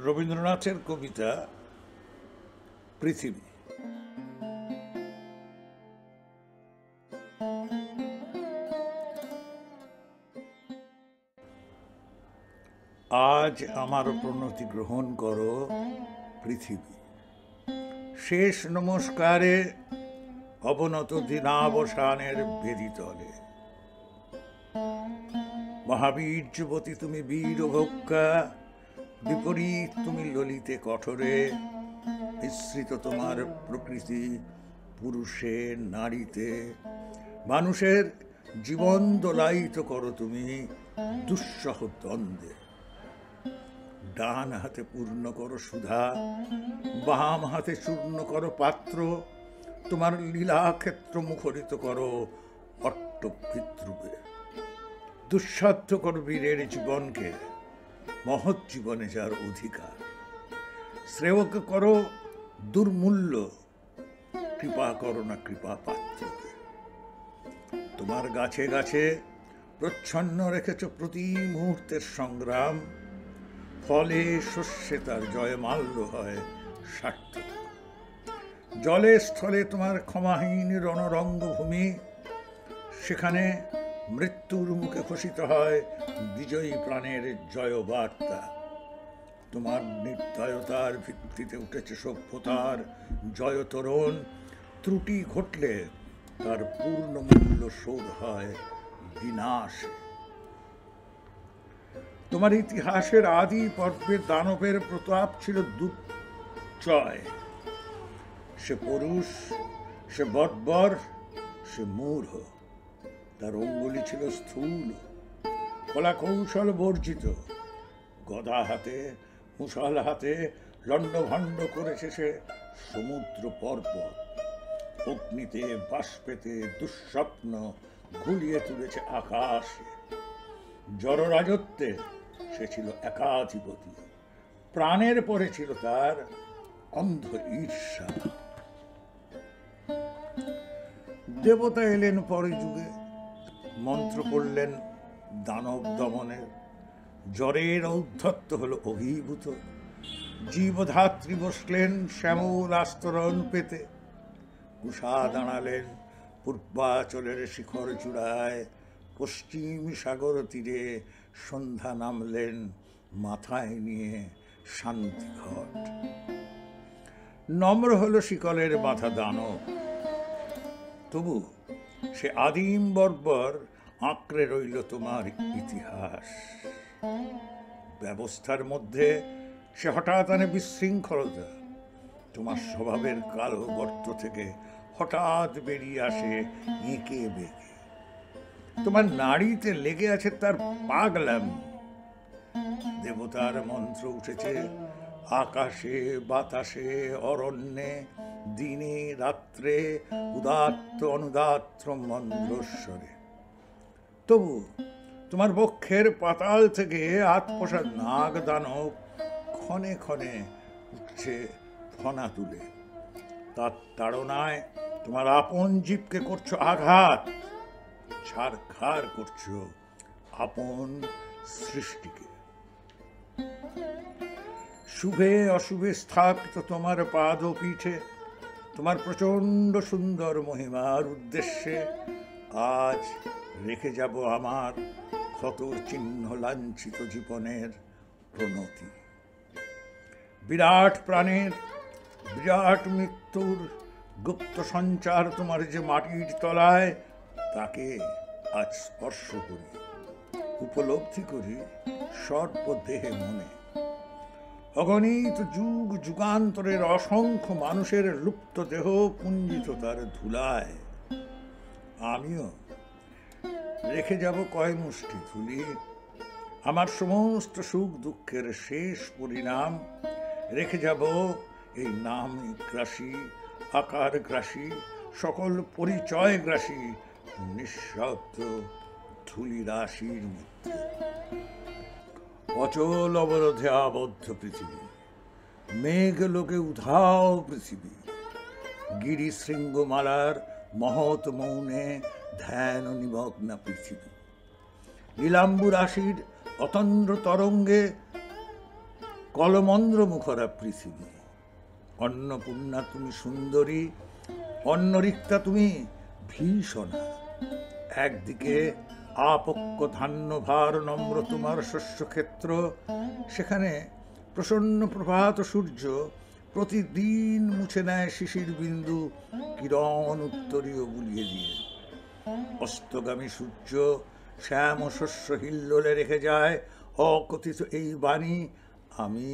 রবীন্দ্রনাথের কবিতা পৃথিবী। আজ আমার প্রণতি গ্রহণ করো পৃথিবী, শেষ নমস্কারে অবনত দিনাবসানের বেদিতলে। মহাবীর্যবতী তুমি বীরভোক্কা, বিপরীত তুমি ললিতে কঠোরে। মিশ্রিত তোমার প্রকৃতি পুরুষে নারীতে, মানুষের জীবন দোলায়িত করো তুমি দুঃসহ দ্বন্দ্বে। ডান হাতে পূর্ণ করো সুধা, বাম হাতে চূর্ণ করো পাত্র। তোমার লীলাক্ষেত্র মুখরিত করো অট্টভিদ্রুপে। দুঃসাধ্যকর বীরের জীবনকে মহৎ জীবনে যার অধিকার। শ্রেয়কে করো দুর্মূল্য, কৃপা করো না কৃপা পাত্রকে। তোমার গাছে গাছে প্রচ্ছন্ন রেখেছ প্রতি মুহূর্তের সংগ্রাম, ফলে শস্যে তার জয়মাল্য হয় সার্থক। জলে স্থলে তোমার ক্ষমাহীন রণরঙ্গভূমি, সেখানে মৃত্যুর মুখে ঘোষিত হয় বিজয়ী প্রাণের জয়বার্তা। তোমার নির্দয়তার ভিত্তিতে উঠেছে সভ্যতার জয়তরণ, ত্রুটি ঘটলে তার পূর্ণ মূল্য শোধ হয় বিনাশে। তোমার ইতিহাসের আদি পর্বে দানবের প্রতাপ ছিল দুর্জয়। সে পরুষ, সে বর্বর, সে মূঢ়। তার অঙ্গুলি ছিল স্থূল, কলা কৌশল বর্জিত। গদা হাতে মুষল হাতে লণ্ডভণ্ড করেছে সে সমুদ্র পর্বত। অগ্নিতে বাষ্পেতে দুঃস্বপ্ন ঘুলিয়ে তুলেছে আকাশে। জড় রাজত্বে সে ছিল একাধিপতি, প্রাণের পরে ছিল তার অন্ধ ঈর্ষা। দেবতা এলেন পরে যুগে, মন্ত্র পড়লেন দানব দমনের। জ্বরের ঔদ্ধত্য হল অভিভূত, জীবধাত্রী বসলেন শ্যামল আস্তরণ পেতে। উষা দাঁড়ালেন পূর্বাচলের শিখর চূড়ায়, পশ্চিম সাগর তীরে সন্ধ্যা নামলেন মাথায় নিয়ে শান্তি ঘট। নম্র হল শিকলের বাঁধা দানব, তবু সে আদিম বর্বর আঁকড়ে রইল তোমার ইতিহাস। ব্যবস্থার মধ্যে সে হঠাৎ আনে বিশৃঙ্খলতা। তোমার স্বভাবের কালো গর্ত থেকে হঠাৎ বেরিয়ে আসে এঁকে বেঁকে। তোমার নাড়িতে লেগে আছে তার পাগলামি। দেবতার মন্ত্র উঠেছে আকাশে বাতাসে অরণ্যে, দিনে রাত্রে উদাত্ত অনুদাত্ত মন্দ্রস্বরে। তবু তোমার বক্ষের পাতাল থেকে আত্মসাৎ নাগ দানব ক্ষণে ক্ষণে উঠছে ফনা তুলে। তার তাড়নায় তোমার আপন জীবকে করছো আঘাত, ছারখার করছো আপন সৃষ্টিকে। শুভে অশুভে স্থাপিত তোমার পাদপীঠে, তোমার প্রচণ্ড সুন্দর মহিমার উদ্দেশ্যে আজ রেখে যাব আমার ক্ষতর চিহ্ন লাঞ্ছিত জীবনের প্রণতি। বিরাট প্রাণের বিরাট মৃত্যুর গুপ্ত সঞ্চার তোমার যে মাটির তলায়, তাকে আজ স্পর্শ করি, উপলব্ধি করি সর্বদেহে মনে। অগণিত যুগ যুগান্তরের অসংখ্য মানুষের লুপ্ত দেহ পুঞ্জিত তার ধুলায়। আমিও রেখে যাব কয় মুষ্টি ধুলি, আমার সমস্ত সুখ দুঃখের শেষ পরিণাম। রেখে যাব এই নাম গ্রাসী, আকার গ্রাসী, সকল পরিচয় গ্রাসী নিঃশব্দ ধুলি রাশির মধ্যে। অচল অবরোধে আবদ্ধ পৃথিবী, মেঘ লোকে উধাও পৃথিবী। গিরি শৃঙ্গমালার মহৎ মৌনে ধ্যান নিমগ্না পৃথিবী। নীলাম্বু রাশির অতন্দ্র তরঙ্গে কলমন্দ্র মুখরা পৃথিবী। অন্নপূর্ণা তুমি সুন্দরী, অন্নরিক্তা তুমি ভীষণা। একদিকে আপক্ক ধান্যভার নম্র তোমার শস্যক্ষেত্র, সেখানে প্রসন্ন প্রভাত সূর্য প্রতিদিন মুছে নেয় শিশির বিন্দু কিরণ উত্তরীয় বুলিয়ে দিয়ে। অস্তগামী সূর্য শ্যাম শস্য হিল্লোলে রেখে যায় অকথিত এই বাণী, আমি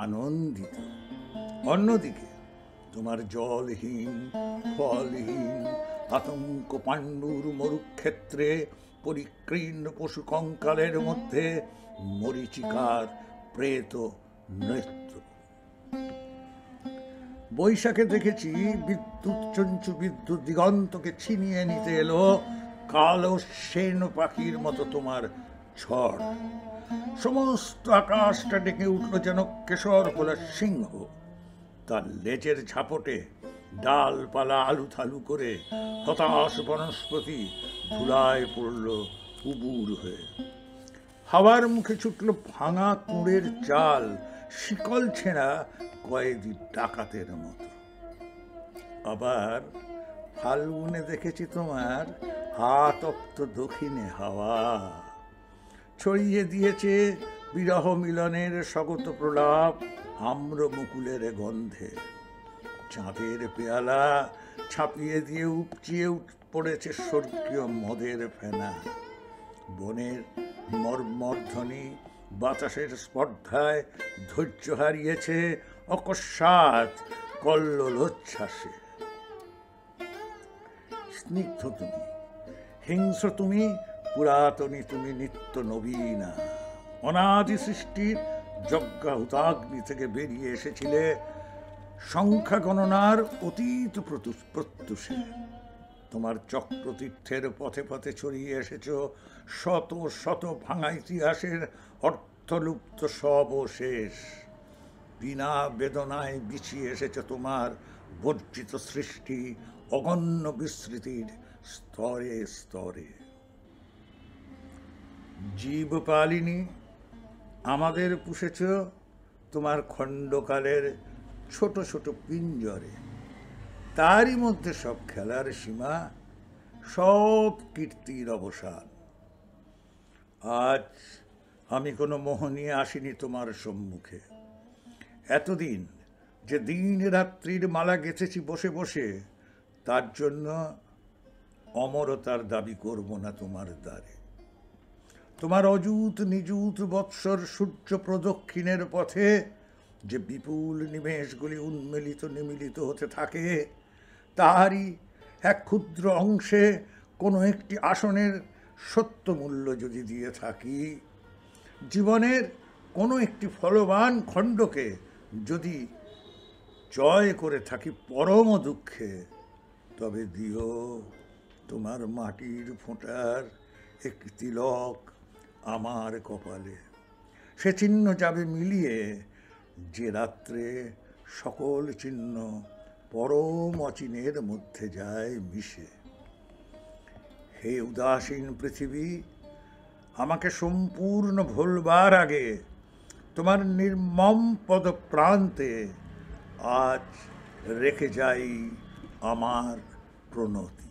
আনন্দিত। অন্যদিকে তোমার জলহীন ফলহীন আতঙ্ক পাণ্ডুর মরুক্ষেত্রে পরিকীর্ণ পশু কঙ্কালের মধ্যে মরীচিকার প্রেত নৃত্য। বৈশাখে দেখেছি বিদ্যুৎ চঞ্চু বিদ্যুৎ দিগন্তকে ছিনিয়ে নিতে এলো কালো সেন পাখির মতো তোমার ঝড়। সমস্ত আকাশটা ডেকে উঠল যেন কেশর গোলা সিংহ। তার লেজের ঝাপটে ডালপালা আলুথালু করে হতাশ বনস্পতি ধুলায় পড়ল উবুর হয়ে। হাওয়ার মুখে ছুটল ভাঙা কুঁড়ের চাল, শিকল ছেঁড়া কয়েদি ডাকাতের মতো। আবার ফাল্গুনে দেখেছি তোমার হাতপ্ত দক্ষিণে হাওয়া, ছড়িয়ে দিয়েছে বিরহ মিলনের স্বগত প্রলাপ আম্র মুকুলের গন্ধে। চাঁদের পেয়ালা ছাপিয়ে দিয়ে উপচিয়ে পড়েছে স্বর্গীয় মদের ফেনা। বনের মর্মধ্বনি বাতাসের স্পর্ধায় ধৈর্য হারিয়েছে অকস্মাৎ কল্লোলোচ্ছ্বাসে। স্নিগ্ধ তুমি, হিংস্র তুমি, পুরাতনী তুমি, নিত্য নবীনা। অনাদি সৃষ্টির যজ্ঞাহুতাগ্নি থেকে বেরিয়ে এসেছিলে সংখ্যা গণনার অতীত প্রত্যুষে। তোমার চক্রতীর্থের পথে পথে ছড়িয়ে এসেছ শত শত ভাঙা ইতিহাসের অর্থলুপ্ত সবশেষ। বিনা বেদনায় বিছিয়ে এসেছ তোমার বর্জিত সৃষ্টি অগণ্য বিস্মৃতির স্তরে স্তরে। জীবপালিনী, আমাদের পুষেছ তোমার খণ্ডকালের ছোট ছোট পিঞ্জরে। তারই মধ্যে সব খেলার সীমা, সব কীর্তির অবসান। আজ আমি কোনো মোহ নিয়ে আসিনি তোমার সম্মুখে। এতদিন যে দিন রাত্রির মালা গেঁথেছি বসে বসে, তার জন্য অমরতার দাবি করব না তোমার দ্বারে। তোমার অযুত নিযুত বৎসর সূর্য প্রদক্ষিণের পথে যে বিপুল নিমেষগুলি উন্মিলিত নিমিলিত হতে থাকে, তাহারই এক ক্ষুদ্র অংশে কোনো একটি আসনের সত্য মূল্য যদি দিয়ে থাকি, জীবনের কোনো একটি ফলবান খণ্ডকে যদি জয় করে থাকি পরম দুঃখে, তবে দিও তোমার মাটির ফোঁটার একটি তিলক আমার কপালে। সে চিহ্ন যাবে মিলিয়ে যে রাত্রে সকল চিহ্ন পরম অচিনের মধ্যে যায় মিশে। হে উদাসীন পৃথিবী, আমাকে সম্পূর্ণ ভুলবার আগে তোমার নির্মম পদ প্রান্তে আজ রেখে যাই আমার প্রণতি।